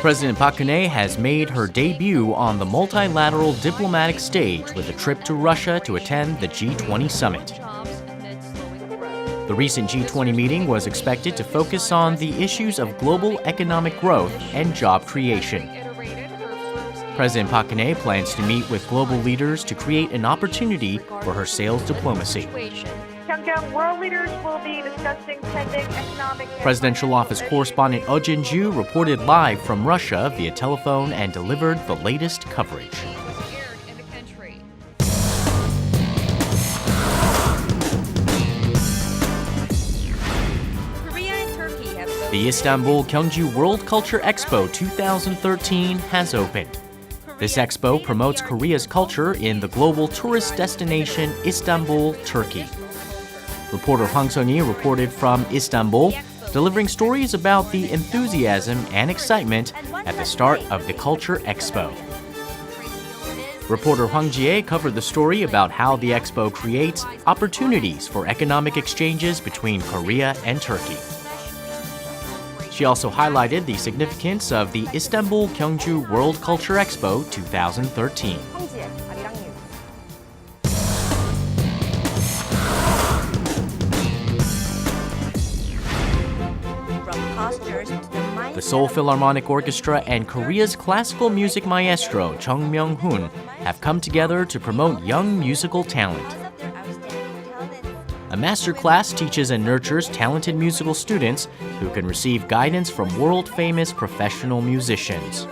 President Park Geun-hye has made her debut on the multilateral diplomatic stage with a trip to Russia to attend the G20 summit. The recent G20 meeting was expected to focus on the issues of global economic growth and job creation. President Park Geun-hye plans to meet with global leaders to create an opportunity for her sales diplomacy. World leaders will be discussing pending economic... Presidential Office correspondent Eoh Jin-joo reported live from Russia via telephone and delivered the latest coverage. The Istanbul-Gyeonggu World Culture Expo 2013 has opened. This expo promotes Korea's culture in the global tourist destination Istanbul, Turkey. Reporter Hwang Sung-hee reported from Istanbul, delivering stories about the enthusiasm and excitement at the start of the Culture Expo. Reporter Hwang Ji-hye covered the story about how the expo creates opportunities for economic exchanges between Korea and Turkey. She also highlighted the significance of the Istanbul-Gyeonggu World Culture Expo 2013. The Seoul Philharmonic Orchestra and Korea's classical music maestro Chung Myung-hoon have come together to promote young musical talent. A master class teaches and nurtures talented musical students who can receive guidance from world-famous professional musicians.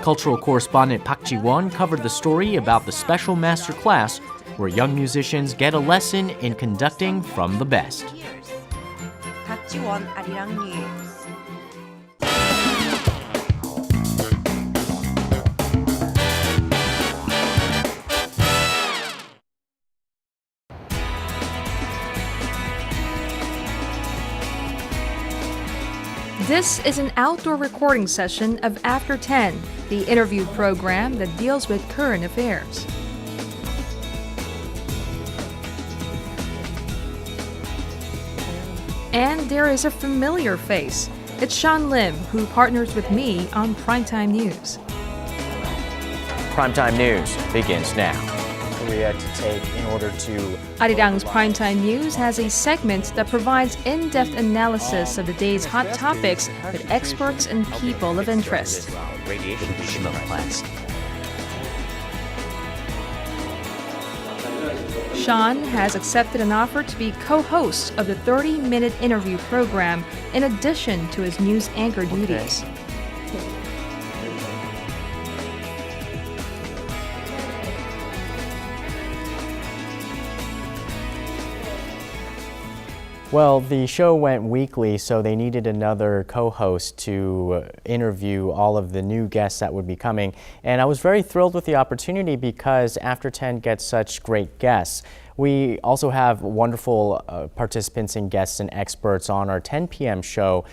Cultural correspondent Park Ji-won covered the story about the special master class where young musicians get a lesson in conducting from the best. Arirang News. This is an outdoor recording session of After 10, the interview program that deals with current affairs. And there is a familiar face. It's Sean Lim, who partners with me on Primetime News. Primetime News begins now. Korea to take in order to... Arirang's Primetime News has a segment that provides in-depth analysis of the day's hot topics with experts and people of interest. Sean has accepted an offer to be co-host of the 30-minute interview program in addition to his news anchor duties. Well, the show went weekly, so they needed another co-host to interview all of the new guests that would be coming. And I was very thrilled with the opportunity because After 10 gets such great guests. We also have wonderful participants and guests and experts on our 10 p.m. show,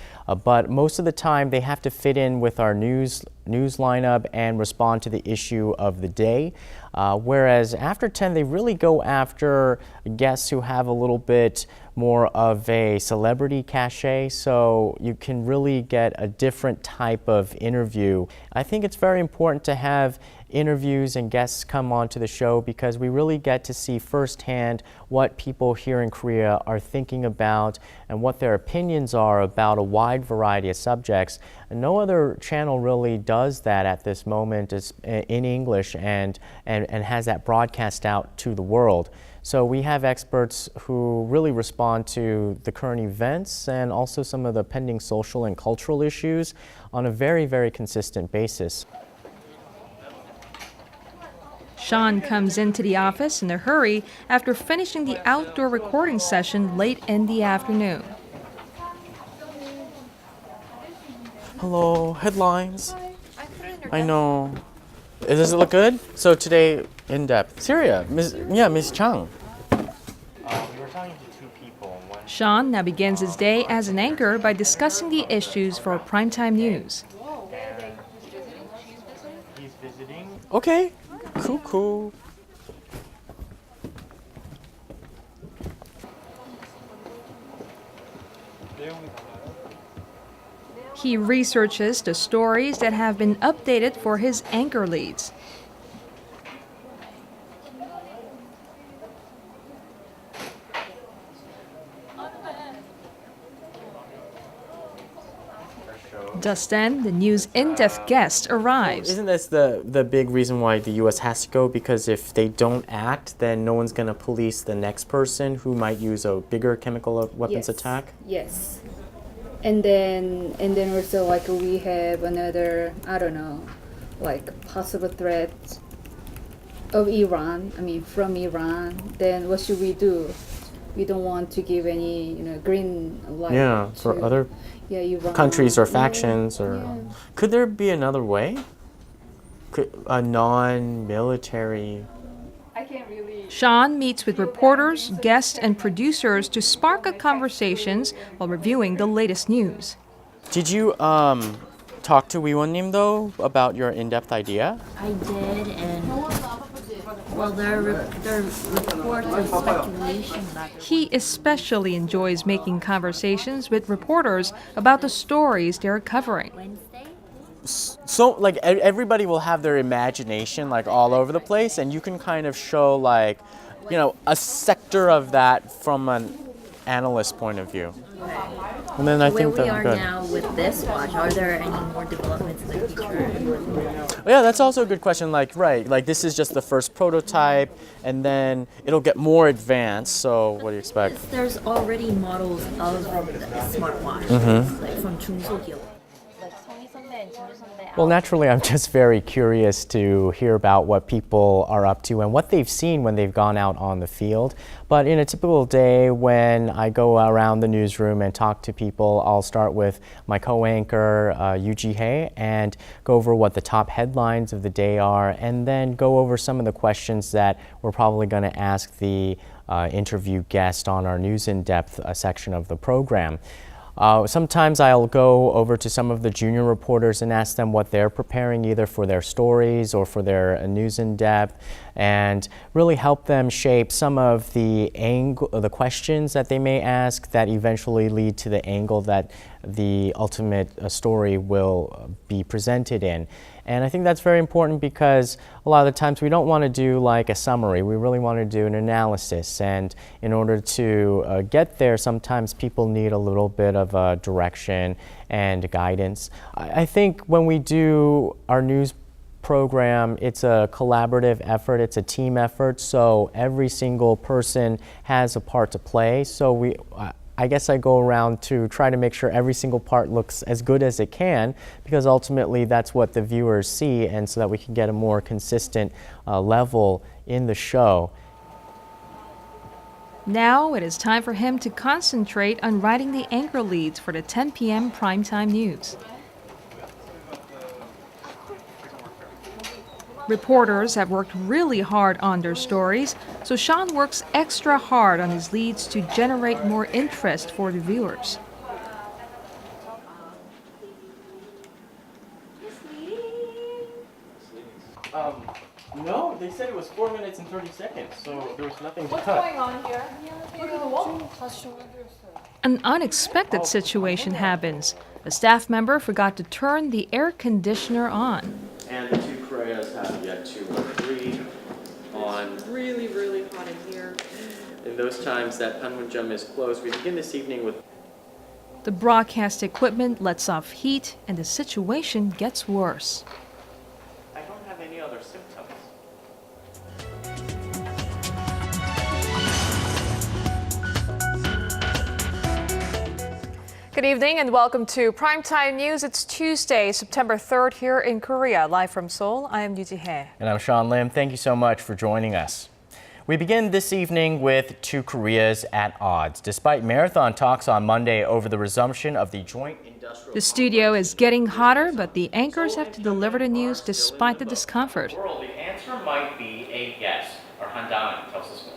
but most of the time they have to fit in with our news lineup and respond to the issue of the day. Whereas After 10, they really go after guests who have a little bit more of a celebrity cachet, so you can really get a different type of interview. I think it's very important to have interviews and guests come onto the show because we really get to see firsthand what people here in Korea are thinking about and what their opinions are about a wide variety of subjects. And no other channel really does that at this moment in English and has that broadcast out to the world. So we have experts who really respond to the current events and also some of the pending social and cultural issues on a very, very consistent basis. Sean comes into the office in a hurry after finishing the outdoor recording session late in the afternoon. Hello, headlines. I know. Does it look good? So today, in depth. Syria, Miss Chang. We were talking to two people. Sean now begins his day as an anchor by discussing the issues for primetime news. He's visiting. Okay, cool. He researches the stories that have been updated for his anchor leads. Just then, the news in-depth guest arrives. Isn't this the big reason why the U.S. has to go? Because if they don't act, then no one's going to police the next person who might use a bigger chemical weapons attack? Yes. And then also like we have another, I don't know, like possible threat of Iran, from Iran. Then what should we do? We don't want to give any, green light for other Iran. countries or factions Could there be another way? A non-military... Sean meets with reporters, guests, and producers to spark up conversations while reviewing the latest news. Did you talk to Wee-won-nim though about your in-depth idea? I did, and well, there are reports of speculation that He especially enjoys making conversations with reporters about the stories they're covering. Wednesday. So like everybody will have their imagination like all over the place, and you can kind of show like, a sector of that from an analyst point of view. And then I Where think we that's are good. now with this watch, are there any more developments in the future? Yeah, that's also a good question. Like this is just the first prototype, and then it'll get more advanced. So what do you expect? There's already models of the smartwatch, like from 중소기업. Well, naturally, I'm just very curious to hear about what people are up to and what they've seen when they've gone out on the field. But in a typical day, when I go around the newsroom and talk to people, I'll start with my co-anchor, Eoh Ji-hye, and go over what the top headlines of the day are, and then go over some of the questions that we're probably going to ask the interview guest on our News in Depth section of the program. Sometimes I'll go over to some of the junior reporters and ask them what they're preparing either for their stories or for their news in depth, and really help them shape some of the questions that they may ask that eventually lead to the angle that the ultimate story will be presented in. And I think that's very important because a lot of the times we don't want to do like a summary. We really want to do an analysis. And in order to get there, sometimes people need a little bit of direction and guidance. I think when we do our news program, it's a collaborative effort, it's a team effort, so every single person has a part to play. So I guess I go around to try to make sure every single part looks as good as it can, because ultimately that's what the viewers see, and so that we can get a more consistent level in the show. Now it is time for him to concentrate on writing the anchor leads for the 10 p.m. primetime news. Reporters have worked really hard on their stories, so Sean works extra hard on his leads to generate more interest for the viewers. No, they said it was 4 minutes and 30 seconds, so there was nothing to cut. What's going on here? Look at the wall. An unexpected situation happens. A staff member forgot to turn the air conditioner on. And the two Koreas have yet to agree on... Really, really hot in here. In those times that Panmunjom is closed, we begin this evening with... The broadcast equipment lets off heat and the situation gets worse. I don't have any other symptoms. Good evening and welcome to Primetime News. It's Tuesday, September 3rd here in Korea. Live from Seoul, I am Eoh Jin-joo. And I'm Sean Lim. Thank you so much for joining us. We begin this evening with two Koreas at odds. Despite marathon talks on Monday over the resumption of the joint industrial... The studio is getting hotter, but the anchors have to deliver the news despite the discomfort. The answer might be a yes. Our Han Dang tells us more.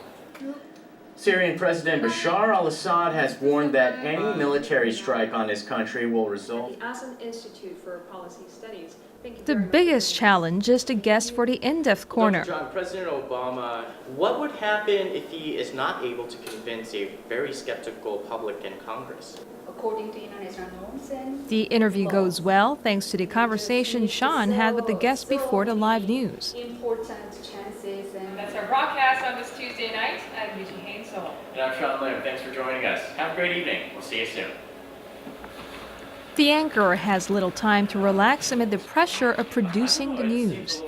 Syrian President Bashar al-Assad has warned that any military strike on his country will result... The ASEAN Institute for Policy Studies. The biggest challenge is to guess for the in-depth corner. John, President Obama, what would happen if he is not able to convince a very skeptical public in Congress? According to international norms and The interview goes well thanks to the conversation Sean had with the guest before the live news. important chances and That's our broadcast on this Tuesday night at Eoh Jin-joo in Seoul. And I'm Sean Lim. Thanks for joining us. Have a great evening. We'll see you soon. The anchor has little time to relax amid the pressure of producing the news.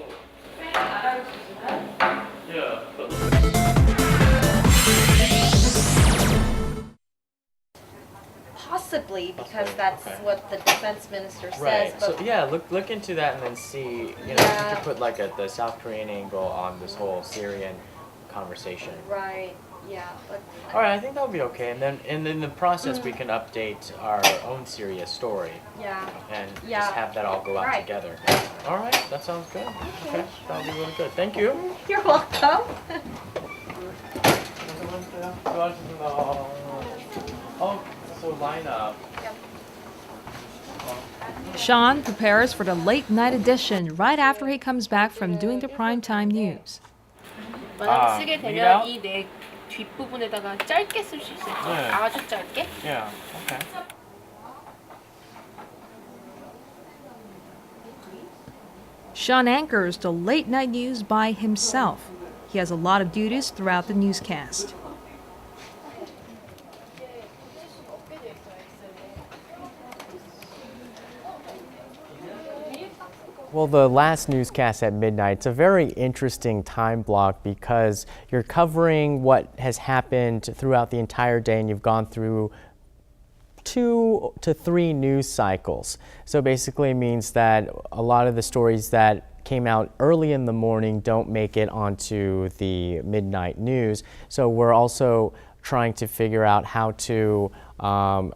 Possibly, because that's what the defense minister says. Right. But So yeah, look into that and then see. You know, Yeah. you could put like the South Korean angle on this whole Syrian conversation. right, yeah, but All right, I think that'll be okay. And then in the process, we can update our own Syria story yeah. and Yeah. just have that all go out Right. together. All right, that sounds good. Okay, that'll be really good. Thank you. You're welcome. Oh, so line up. Sean prepares for the late night edition right after he comes back from doing the primetime news. 만약 쓰게 read 되면 out? 이 내 뒷부분에다가 짧게 쓸 수 있을 거야. 네. 아주 짧게. Yeah. Okay. Sean anchors the late night news by himself. He has a lot of duties throughout the newscast. Well, the last newscast at midnight, it's a very interesting time block because you're covering what has happened throughout the entire day and you've gone through 2 to 3 news cycles. So basically it means that a lot of the stories that came out early in the morning don't make it onto the midnight news. So we're also trying to figure out how to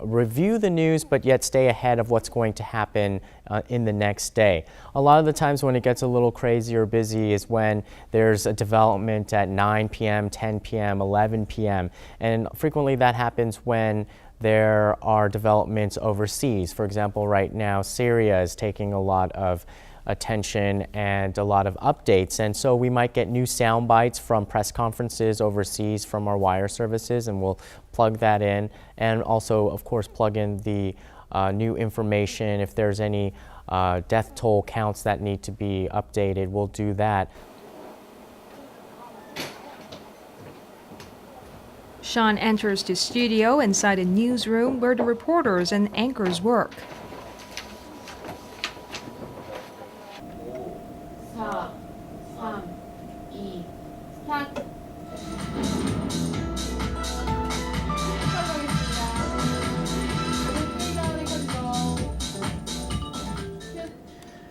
review the news but yet stay ahead of what's going to happen in the next day. A lot of the times when it gets a little crazy or busy is when there's a development at 9 p.m., 10 p.m., 11 p.m. and frequently that happens when there are developments overseas. For example, right now Syria is taking a lot of attention and a lot of updates, and so we might get new sound bites from press conferences overseas from our wire services, and we'll plug that in, and also of course plug in the new information. If there's any death toll counts that need to be updated, we'll do that. Sean enters the studio inside a newsroom where the reporters and anchors work. 4, 3, 2, 스타트.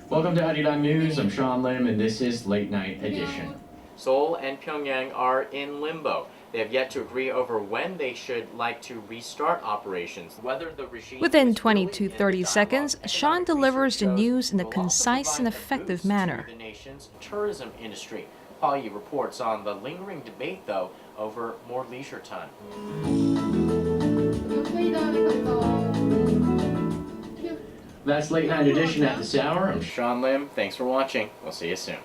Welcome to Arirang News. I'm Sean Lim, and this is Late Night Edition. Seoul and Pyongyang are in limbo. They have yet to agree over when they should like to restart operations. Whether the regime Within 20 to 30 seconds, Sean delivers the news in a concise and effective manner. The nation's tourism industry. Paul Yi reports on the lingering debate, though, over more leisure time. That's Late Night Edition at this hour. I'm Sean Lim. Thanks for watching. We'll see you soon.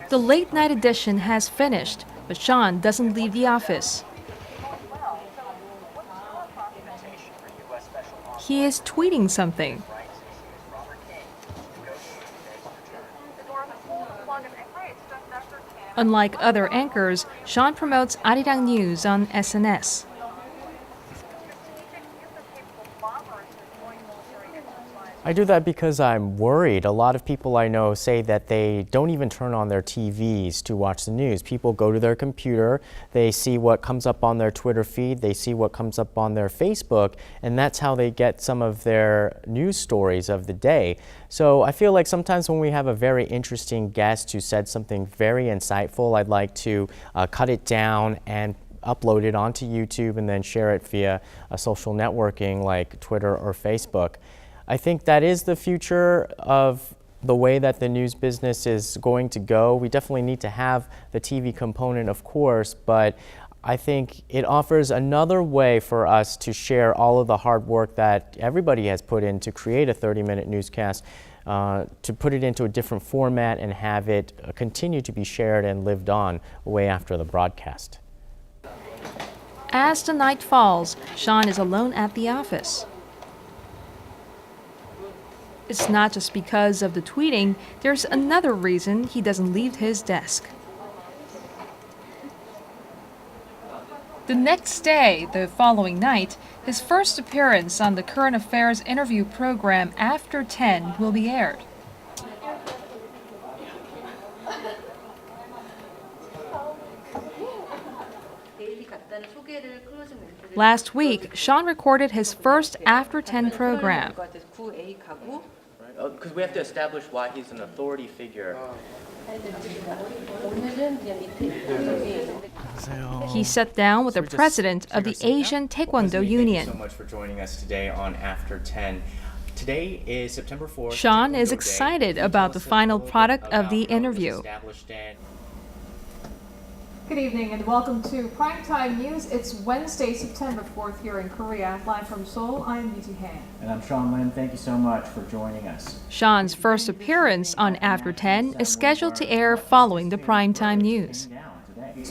The late night edition has finished, but Sean doesn't leave the office. He is tweeting something. Unlike other anchors, Sean promotes Arirang News on SNS. I do that because I'm worried. A lot of people I know say that they don't even turn on their TVs to watch the news. People go to their computer, they see what comes up on their Twitter feed, they see what comes up on their Facebook, and that's how they get some of their news stories of the day. So I feel like sometimes when we have a very interesting guest who said something very insightful, I'd like to cut it down and upload it onto YouTube and then share it via a social networking like Twitter or Facebook. I think that is the future of the way that the news business is going to go. We definitely need to have the TV component, of course, but I think it offers another way for us to share all of the hard work that everybody has put in to create a 30-minute newscast, to put it into a different format and have it continue to be shared and lived on way after the broadcast. As the night falls, Sean is alone at the office. It's not just because of the tweeting, there's another reason he doesn't leave his desk. The next day, the following night, his first appearance on the current affairs interview program After 10 will be aired. Last week, Sean recorded his first After 10 program. Because we have to establish why he's an authority figure. He sat down with the president of the Asian Taekwondo Union. Thank you so much for joining us today on After 10. Today is September 4th. Sean is excited about the final product of the interview. Good evening and welcome to Primetime News. It's Wednesday, September 4th here in Korea. Live from Seoul, I'm Eoh Jin-joo. And I'm Sean Lim. Thank you so much for joining us. Sean's first appearance on After 10 is scheduled to air following the Primetime News.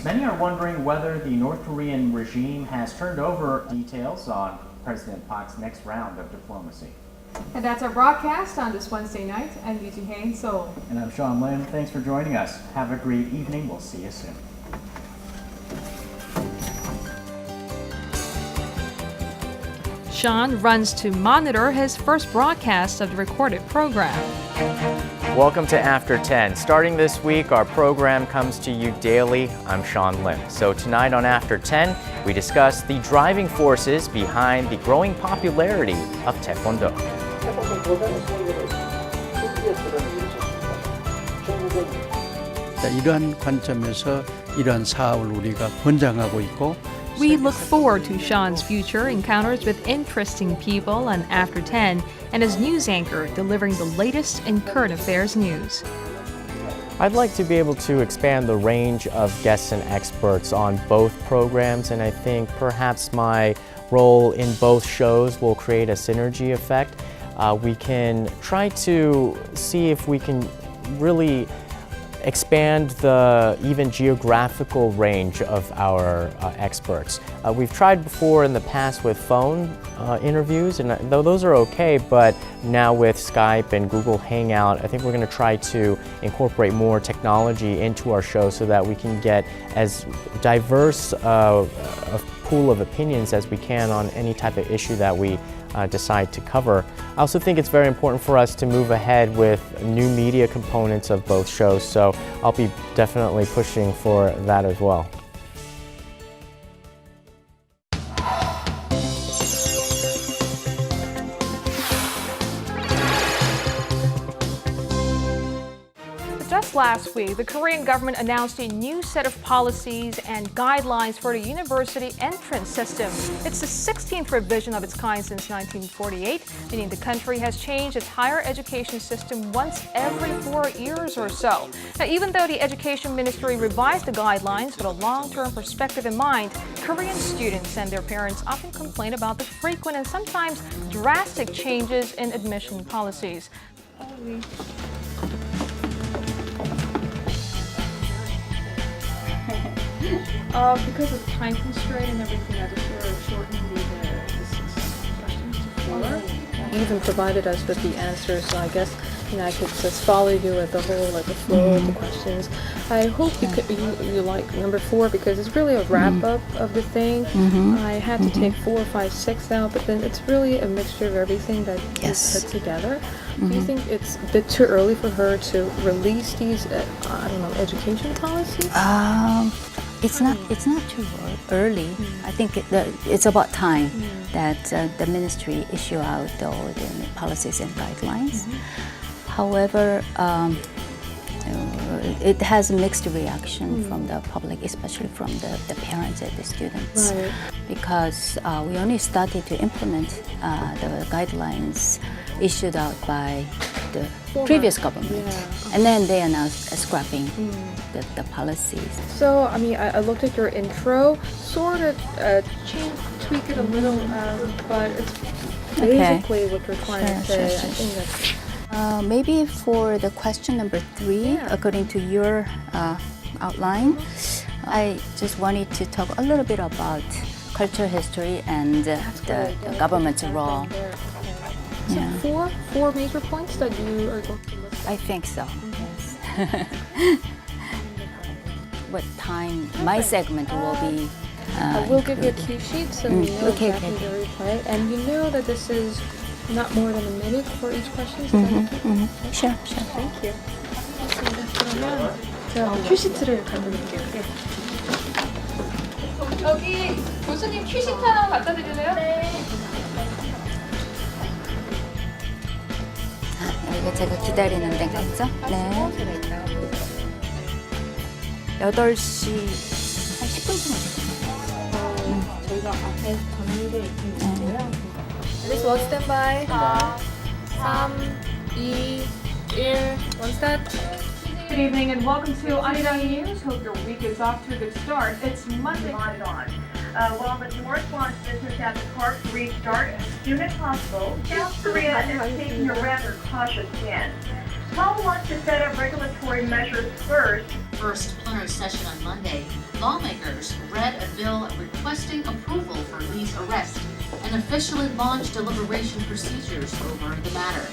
Many are wondering whether the North Korean regime has turned over details on President Park's next round of diplomacy. And that's our broadcast on this Wednesday night. I'm Eoh Jin-joo in Seoul. And I'm Sean Lim. Thanks for joining us. Have a great evening. We'll see you soon. Sean runs to monitor his first broadcast of the recorded program. Welcome to After 10. Starting this week, our program comes to you daily. I'm Sean Lim. So tonight on After 10, we discuss the driving forces behind the growing popularity of Taekwondo. 이러한 관점에서 이러한 사업을 우리가 권장하고 있고 We look forward to Sean's future encounters with interesting people on After 10 and as news anchor delivering the latest in current affairs news. I'd like to be able to expand the range of guests and experts on both programs, and I think perhaps my role in both shows will create a synergy effect. We can try to see if we can really expand the even geographical range of our experts. We've tried before in the past with phone interviews, and though those are okay, but now with Skype and Google Hangout, I think we're going to try to incorporate more technology into our show so that we can get as diverse a pool of opinions as we can on any type of issue that we decide to cover. I also think it's very important for us to move ahead with new media components of both shows, so I'll be definitely pushing for that as well. Just last week, the Korean government announced a new set of policies and guidelines for the university entrance system. It's the 16th revision of its kind since 1948, meaning the country has changed its higher education system once every 4 years or so. Now, even though the Education Ministry revised the guidelines with a long-term perspective in mind, Korean students and their parents often complain about the frequent and sometimes drastic changes in admission policies. Because of time constraint and everything, I just sort of shortened the 6 questions to 4. Even provided us with the answers, so I guess I could just follow you with the whole the flow of the questions. I hope you like number 4 because it's really a wrap up of the thing. I had to take 4, 5, 6 out, but then it's really a mixture of everything that is put together. Do you think it's a bit too early for her to release these, education policies? It's not too early. I think it's about time that the ministry issue out all the policies and guidelines. However, it has a mixed reaction from the public, especially from the parents and the students, because we only started to implement the guidelines issued out by the previous government, and then they announced scrapping the policies. So, I looked at your intro, sort of tweak it a little, but it's basically what you're trying to say. I think that's... maybe for the question number 3, according to your outline, I just wanted to talk a little bit about cultural history and the government's role. So 4 major points that you are going to list? I think so, yes. What time my segment will be we'll give you a cue sheet so we know exactly where you play. And you know that this is not more than a minute for each question? Sure. Thank you. 그러면 제가 큐 시트를 가져올게요. 여기 교수님 큐시트 하나 갖다 드릴래요? 네. 여기가 제가 기다리는 데 같죠? 네. 8시 한 10분쯤 저희가 앞에 정리되어 있는데요. Please one stand by. 3, 2, 1, one start. Good evening and welcome to Arirang News. Hope your week is off to a good start. It's Monday. While the North launched business at the park to restart as soon as possible, South Korea is taking a rather cautious stance. Seoul wants to set up regulatory measures first. First plenary session on Monday, lawmakers read a bill requesting approval for Lee's arrest and officially launched deliberation procedures over the matter.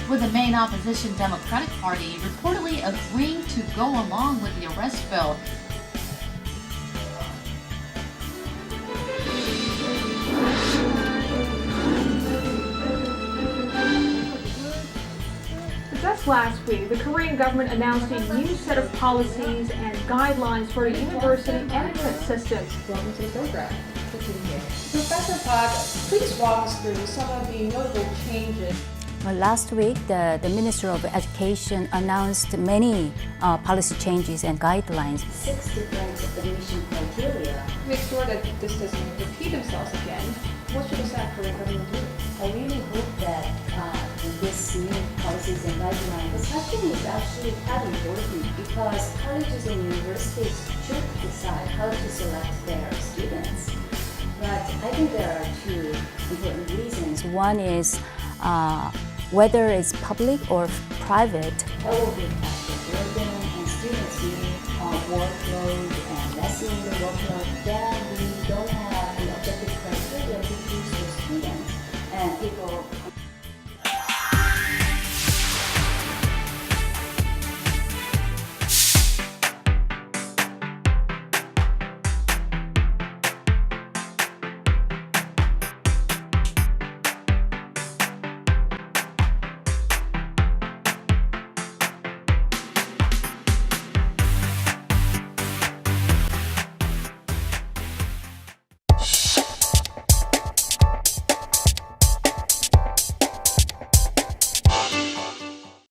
With the main opposition Democratic Party reportedly agreeing to go along with the arrest bill. Just last week, the Korean government announced a new set of policies and guidelines for the university entrance systems. Welcome to the program. Professor Park, please walk us through some of the notable changes. Last week, the Minister of Education announced many policy changes and guidelines. 6 different admission criteria. To make sure that this doesn't repeat themselves again, what should the South Korean government do? I really hope that this new policies and guidelines, the second is actually quite important because colleges and universities should decide how to select their students. But I think there are 2 important reasons. One is whether it's public or private. That will be the burden and students' workload and lessening the workload. Then